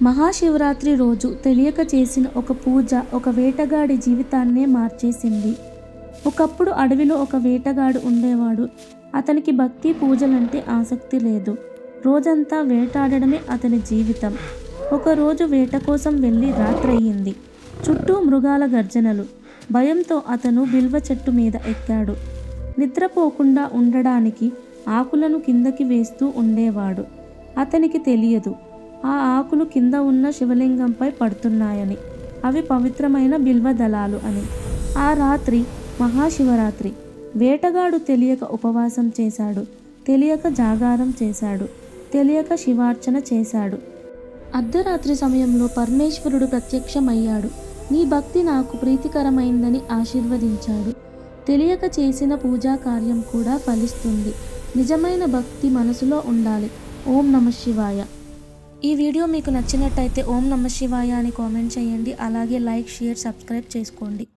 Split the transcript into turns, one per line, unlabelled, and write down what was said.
మహాశివరాత్రి రోజు తెలియక చేసిన ఒక పూజ ఒక వేటగాడి జీవితాన్నే మార్చేసింది. ఒకప్పుడు అడవిలో ఒక వేటగాడు ఉండేవాడు. అతనికి భక్తి పూజలంటే ఆసక్తి లేదు. రోజంతా వేటాడడమే అతని జీవితం. ఒకరోజు వేట కోసం వెళ్ళి రాత్రయ్యింది. చుట్టూ మృగాల గర్జనలు. భయంతో అతను బిల్వ చెట్టు మీద ఎక్కాడు. నిద్రపోకుండా ఉండడానికి ఆకులను కిందకి వేస్తూ ఉండేవాడు. అతనికి తెలియదు ఆ ఆకులు కింద ఉన్న శివలింగంపై పడుతున్నాయని. అవి పవిత్రమైన బిల్వ దళాలు అని. ఆ రాత్రి మహాశివరాత్రి. వేటగాడు తెలియక ఉపవాసం చేశాడు. తెలియక జాగారం చేశాడు. తెలియక శివార్చన చేశాడు. అర్ధరాత్రి సమయంలో పరమేశ్వరుడు ప్రత్యక్షమయ్యాడు. నీ భక్తి నాకు ప్రీతికరమైందని ఆశీర్వదించాడు. తెలియక చేసిన పూజా కార్యం కూడా ఫలిస్తుంది. నిజమైన భక్తి మనసులో ఉండాలి. ఓం నమః శివాయ. ఈ వీడియో మీకు నచ్చినట్టయితే ఓం నమః శివాయ అని కామెంట్ చేయండి. అలాగే లైక్, షేర్, సబ్స్క్రైబ్ చేసుకోండి.